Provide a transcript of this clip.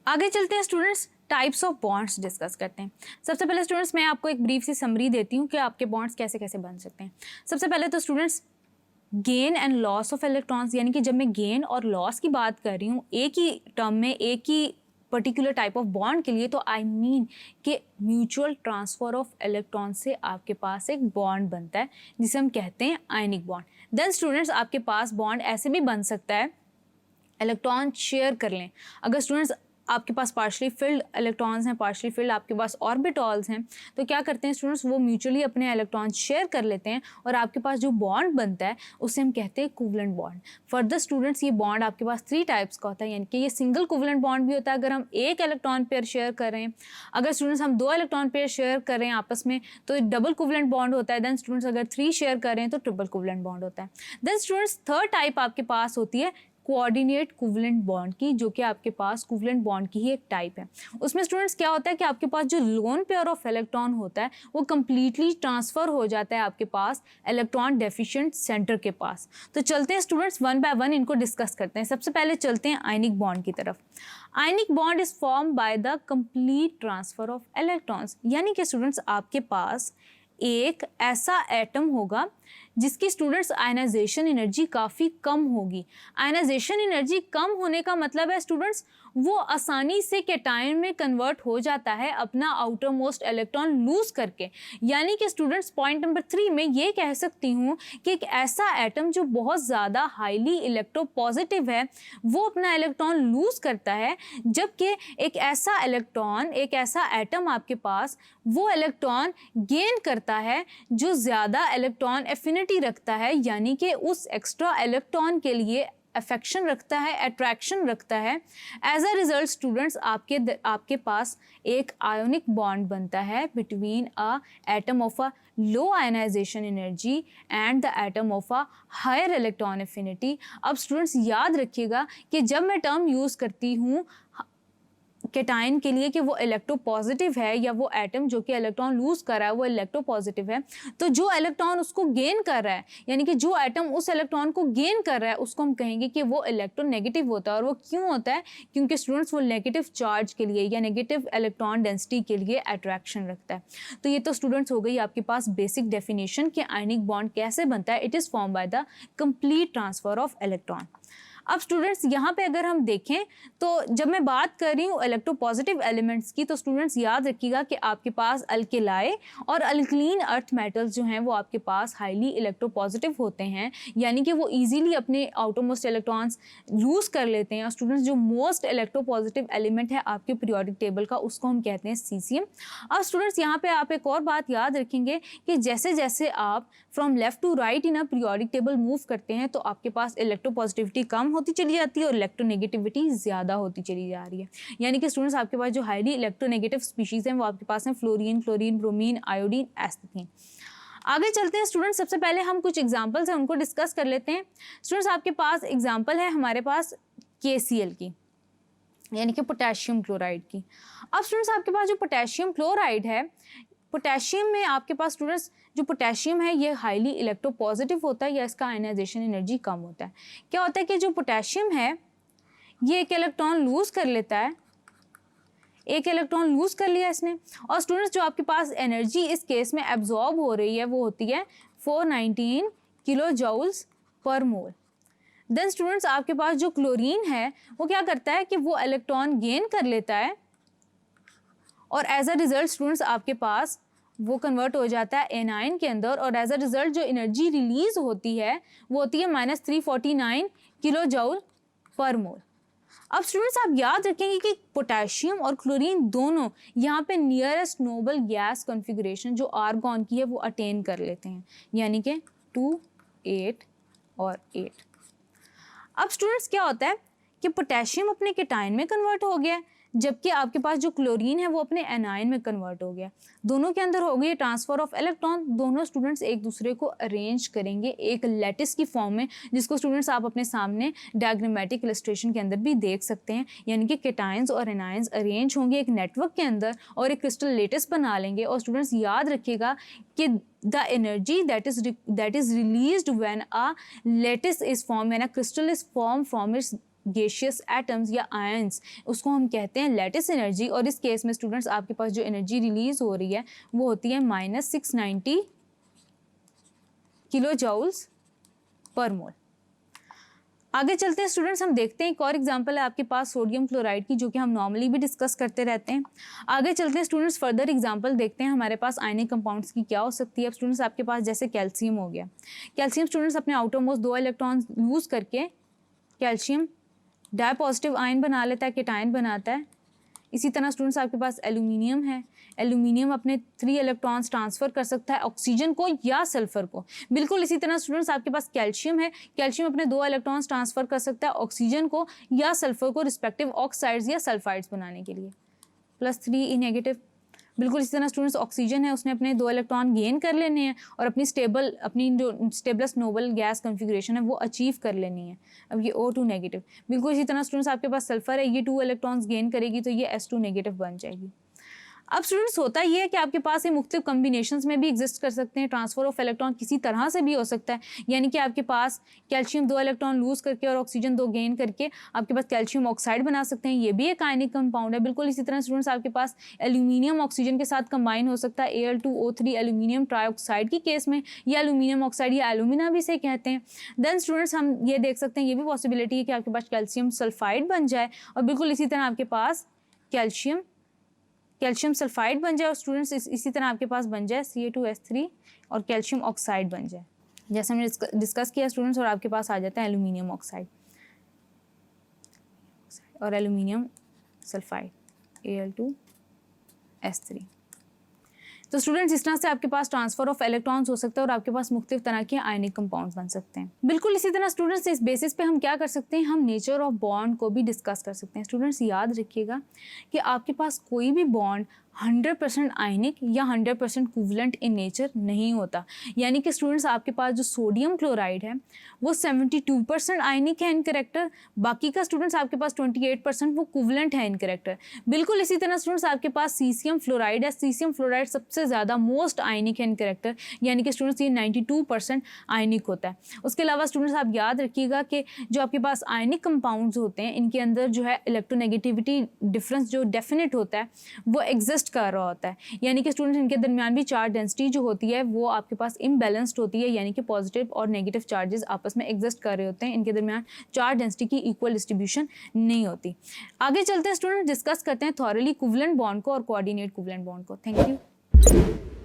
आगे चलते हैं students, types of bonds discuss करते हैं। सबसे पहले स्टूडेंट्स मैं आपको एक ब्रीफ सी समरी देती हूँ कि आपके बॉन्ड्स कैसे कैसे बन सकते हैं। सबसे पहले तो students gain and loss of electrons, यानी कि जब मैं गेन और लॉस की बात कर रही हूँ एक ही टर्म में एक ही पर्टिकुलर टाइप ऑफ बॉन्ड के लिए, तो आई मीन कि म्यूचुअल ट्रांसफर ऑफ इलेक्ट्रॉन से आपके पास एक बॉन्ड बनता है जिसे हम कहते हैं आयनिक बॉन्ड। देन स्टूडेंट्स आपके पास बॉन्ड ऐसे भी बन सकता है इलेक्ट्रॉन शेयर कर लें। अगर स्टूडेंट्स आपके पास पार्शली फिल्ड इलेक्ट्रॉन्स हैं, पार्शली फिल्ड आपके पास ऑर्बिटॉल्स हैं, तो क्या करते हैं स्टूडेंट्स, वो म्यूचुअली अपने इलेक्ट्रॉन शेयर कर लेते हैं और आपके पास जो बॉन्ड बनता है उसे हम कहते हैं कोवेलेंट बॉन्ड। फर्दर स्टूडेंट्स ये बॉन्ड आपके पास 3 टाइप्स का होता है, यानी कि ये सिंगल कोवेलेंट बॉन्ड भी होता है अगर हम एक इलेक्ट्रॉन पेयर शेयर कर रहे हैं। अगर स्टूडेंट्स हम 2 इलेक्ट्रॉन पेयर शेयर कर रहे हैं आपस में तो डबल कोवेलेंट बॉन्ड होता है। देन स्टूडेंट्स अगर 3 शेयर कर रहे हैं तो ट्रिपल कोवेलेंट बॉन्ड होता है। देन स्टूडेंट्स थर्ड टाइप आपके पास होती है कोऑर्डिनेट कोवेलेंट बॉन्ड की, जो कि आपके पास कोवेलेंट बॉन्ड की ही एक टाइप है। उसमें स्टूडेंट्स क्या होता है कि आपके पास जो लोन पेयर ऑफ इलेक्ट्रॉन होता है वो कंप्लीटली ट्रांसफर हो जाता है आपके पास इलेक्ट्रॉन डेफिशिएंट सेंटर के पास। तो चलते हैं स्टूडेंट्स वन बाय वन इनको डिस्कस करते हैं। सबसे पहले चलते हैं आयनिक बॉन्ड की तरफ। Ionic bond is form by the complete transfer of electrons, यानी कि स्टूडेंट्स आपके पास एक ऐसा एटम होगा जिसकी स्टूडेंट्स आयनाइजेशन एनर्जी काफ़ी कम होगी। आयनाइजेशन एनर्जी कम होने का मतलब है स्टूडेंट्स वो आसानी से कैटायन में कन्वर्ट हो जाता है अपना आउटर मोस्ट इलेक्ट्रॉन लूज करके। यानी कि स्टूडेंट्स पॉइंट नंबर 3 में ये कह सकती हूँ कि एक ऐसा एटम जो बहुत ज़्यादा हाईली इलेक्ट्रोपॉजिटिव है वो अपना इलेक्ट्रॉन लूज करता है, जबकि एक ऐसा इलेक्ट्रॉन एक ऐसा एटम आपके पास वो इलेक्ट्रॉन गेन करता है जो ज़्यादा इलेक्ट्रॉन एफिनिटी रखता है, यानी कि उस एक्स्ट्रा इलेक्ट्रॉन के लिए अफेक्शन रखता है, अट्रैक्शन रखता है। एज अ रिजल्ट स्टूडेंट्स आपके पास एक आयोनिक बॉन्ड बनता है between a atom of a low ionisation energy and the atom of a higher electron affinity. अब स्टूडेंट्स याद रखिएगा कि जब मैं टर्म यूज़ करती हूँ कैटायन के लिए कि वो इलेक्ट्रोपॉजिटिव है या वो एटम जो कि इलेक्ट्रॉन लूज कर रहा है वो इलेक्ट्रोपॉजिटिव है, तो जो इलेक्ट्रॉन उसको गेन कर रहा है यानी कि जो एटम उस इलेक्ट्रॉन को गेन कर रहा है उसको हम कहेंगे कि वो इलेक्ट्रोनेगेटिव होता है। और वो क्यों होता है? क्योंकि स्टूडेंट्स वो नेगेटिव चार्ज के लिए या नेगेटिव इलेक्ट्रॉन डेंसिटी के लिए अट्रैक्शन रखता है। तो ये तो स्टूडेंट्स हो गई आपके पास बेसिक डेफिनेशन कि आयनिक बॉन्ड कैसे बनता है। It is form by the complete transfer of electron. अब स्टूडेंट्स यहाँ पे अगर हम देखें तो जब मैं बात कर रही हूँ इलेक्ट्रोपॉजिटिव एलिमेंट्स की, तो स्टूडेंट्स याद रखिएगा कि आपके पास अल्केलाई और अल्कलीन अर्थ मेटल्स जो हैं वो आपके पास हाईली इलेक्ट्रोपॉजिटिव होते हैं, यानी कि वो इजीली अपने आउटरमोस्ट इलेक्ट्रॉन्स लूज कर लेते हैं। और स्टूडेंट्स जो मोस्ट इलेक्ट्रोपॉजिटिव एलिमेंट है आपके पीरियोडिक टेबल का उसको हम कहते हैं सीसियम। अब स्टूडेंट्स यहाँ पे आप एक और बात याद रखेंगे कि जैसे जैसे आप from left to right in a periodic table move करते हैं तो आपके पास इलेक्ट्रोपॉजिटिविटी कम होती चली जाती है और इलेक्ट्रोनेगेटिविटी ज़्यादा होती चली जा रही है। यानी कि स्टूडेंट्स आपके पास जो हाईली इलेक्ट्रोनेगेटिव स्पीशीज़ हैं वो आपके पास हैं फ्लोरीन, क्लोरीन, ब्रोमीन, आयोडीन, एस्थीन। आगे चलते हैं स्टूडेंट्स, सबसे पहले हम कुछ एग्जांपल्स हैं उनको डिस्कस कर लेते हैं। स्टूडेंट्स आपके पास एग्जांपल है हमारे पास KCl की, यानी कि पोटेशियम क्लोराइड की। अब स्टूडेंट्स आपके पास जो पोटेशियम क्लोराइड है, पोटेशियम में आपके पास स्टूडेंट्स जो पोटेशियम है ये हाईली इलेक्ट्रोपॉजिटिव होता है या इसका आयनाइजेशन एनर्जी कम होता है। क्या होता है कि जो पोटेशियम है ये एक इलेक्ट्रॉन लूज कर लेता है, एक इलेक्ट्रॉन लूज कर लिया इसने, और स्टूडेंट्स जो आपके पास एनर्जी इस केस में एब्जॉर्ब हो रही है वो होती है 419 किलो जूल्स पर मोल। देन स्टूडेंट्स आपके पास जो क्लोरीन है वो क्या करता है कि वो इलेक्ट्रॉन गेन कर लेता है और एज अ रिजल्ट स्टूडेंट्स आपके पास वो कन्वर्ट हो जाता है एनायन के अंदर, और एज अ रिजल्ट जो एनर्जी रिलीज होती है वो होती है -349 किलो जूल पर मोल। अब स्टूडेंट्स आप याद रखेंगे कि पोटेशियम और क्लोरीन दोनों यहाँ पे नियरेस्ट नोबल गैस कॉन्फ़िगरेशन जो आर्गॉन की है वो अटेन कर लेते हैं, यानी कि 2, 8 और 8। अब स्टूडेंट्स क्या होता है कि पोटेशियम अपने कैटायन में कन्वर्ट हो गया जबकि आपके पास जो क्लोरीन है वो अपने एनायन में कन्वर्ट हो गया। दोनों के अंदर हो गई ट्रांसफर ऑफ इलेक्ट्रॉन। दोनों स्टूडेंट्स एक दूसरे को अरेंज करेंगे एक लैटिस की फॉर्म में, जिसको स्टूडेंट्स आप अपने सामने डायग्रामेटिक इलस्ट्रेशन के अंदर भी देख सकते हैं। यानी कि कैटायंस और एनायंस अरेंज होंगे एक नेटवर्क के अंदर और एक क्रिस्टल लेटिस बना लेंगे। और स्टूडेंट्स याद रखिएगा कि the energy that is released when a lattice is formed, when a crystal is formed from its gaseous atoms या आयंस, उसको हम कहते हैं लैटिस एनर्जी। और इस केस में स्टूडेंट्स आपके पास जो एनर्जी रिलीज हो रही है वो होती है -690 किलो जूल्स पर मोल। आगे चलते हैं स्टूडेंट्स, हम देखते हैं एक और एग्जांपल है आपके पास सोडियम क्लोराइड की, जो कि हम नॉर्मली भी डिस्कस करते रहते हैं। आगे चलते हैं स्टूडेंट्स, फर्दर एग्जांपल देखते हैं हमारे पास आयनिक कंपाउंड्स की क्या हो सकती है। अब स्टूडेंट्स आपके पास जैसे कैल्शियम हो गया, कैल्शियम स्टूडेंट्स अपने आउटर मोस्ट 2 इलेक्ट्रॉन लूज करके कैल्शियम डाई पॉजिटिव आयन बना लेता है, केटायन बनाता है। इसी तरह स्टूडेंट्स आपके पास एल्यूमिनियम है, एल्यूमिनियम अपने 3 इलेक्ट्रॉन्स ट्रांसफर कर सकता है ऑक्सीजन को या सल्फर को। बिल्कुल इसी तरह स्टूडेंट्स आपके पास कैल्शियम है, कैल्शियम अपने 2 इलेक्ट्रॉन्स ट्रांसफर कर सकता है ऑक्सीजन को या सल्फर को, रिस्पेक्टिव ऑक्साइड्स या सल्फाइड्स बनाने के लिए। +3 ई नेगेटिव। बिल्कुल इसी तरह स्टूडेंट्स ऑक्सीजन है, उसने अपने 2 इलेक्ट्रॉन गेन कर लेने हैं और अपनी जो स्टेबलेस्ट नोबल गैस कन्फिग्रेशन है वो अचीव कर लेनी है। अब ये O2 नेगेटिव। बिल्कुल इसी तरह स्टूडेंट्स आपके पास सल्फर है, ये 2 इलेक्ट्रॉन्स गेन करेगी तो ये S2 नेगेटिव बन जाएगी। अब स्टूडेंट्स होता ये है कि आपके पास ये मुख्तलिफ कम्बिनेशंस में भी एग्जिस्ट कर सकते हैं। ट्रांसफर ऑफ इलेक्ट्रॉन किसी तरह से भी हो सकता है, यानी कि आपके पास कैल्शियम 2 इलेक्ट्रॉन लूज करके और ऑक्सीजन 2 गेन करके आपके पास कैल्शियम ऑक्साइड बना सकते हैं, ये भी एक आयनिक कंपाउंड है। बिल्कुल इसी तरह स्टूडेंट्स आपके पास एल्यूमिनियम ऑक्सीजन के साथ कंबाइन हो सकता है Al2O3 एल्यूमिनियम ट्राइऑक्साइड की केस में, या एल्यूमिनियम ऑक्साइड या एल्यूमिना भी से कहते हैं। देन स्टूडेंट्स हम ये देख सकते हैं, ये भी पॉसिबिलिटी है कि आपके पास कैल्शियम सल्फाइड बन जाए और बिल्कुल इसी तरह आपके पास कैल्शियम सल्फाइड बन जाए और स्टूडेंट्स इसी तरह आपके पास बन जाए Ca2S3 और कैल्शियम ऑक्साइड बन जाए, जैसे हमने डिस्कस किया स्टूडेंट्स। और आपके पास आ जाता है एल्यूमिनियम ऑक्साइड और एल्यूमिनियम सल्फाइड Al2S3। तो स्टूडेंट्स इस तरह से आपके पास ट्रांसफर ऑफ इलेक्ट्रॉन्स हो सकता है और आपके पास मुख्तलिफ तरह के आयनिक कंपाउंड्स बन सकते हैं। बिल्कुल इसी तरह स्टूडेंट्स इस बेसिस पे हम क्या कर सकते हैं, हम नेचर ऑफ बॉन्ड को भी डिस्कस कर सकते हैं। स्टूडेंट्स याद रखिएगा कि आपके पास कोई भी बॉन्ड 100% आयनिक या 100% कोवलेंट इन नेचर नहीं होता। यानी कि स्टूडेंट्स आपके पास जो सोडियम क्लोराइड है वो 72% आयनिक है इन कैरेक्टर, बाकी का स्टूडेंट्स आपके पास 28% वो कोवलेंट है इन कैरेक्टर। बिल्कुल इसी तरह स्टूडेंट्स आपके पास सीसियम फ्लोराइड है, सीसियम फ्लोराइड सबसे ज़्यादा मोस्ट आयनिक है इन कैरेक्टर, यानी कि स्टूडेंट्स ये 92% आयनिक होता है। उसके अलावा स्टूडेंट्स आप याद रखिएगा कि जो आपके पास आयनिक कंपाउंड्स होते हैं इनके अंदर जो है इलेक्ट्रोनेगेटिविटी डिफरेंस जो डेफिनेट होता है वो एग्जिस्ट कर रहा होता है, यानी कि स्टूडेंट्स इनके दरमियान भी चार्ज डेंसिटी जो होती है वो आपके पास इम्बैलेंस्ड होती है, यानी कि पॉजिटिव और नेगेटिव चार्जेस आपस में एग्जिस्ट कर रहे होते हैं, इनके दरमियान चार्ज डेंसिटी की इक्वल डिस्ट्रीब्यूशन नहीं होती। आगे चलते हैं स्टूडेंट, डिस्कस करते हैं थॉरली कोवलेंट बॉन्ड को और कोऑर्डिनेट कोवलेंट बॉन्ड को। Thank you.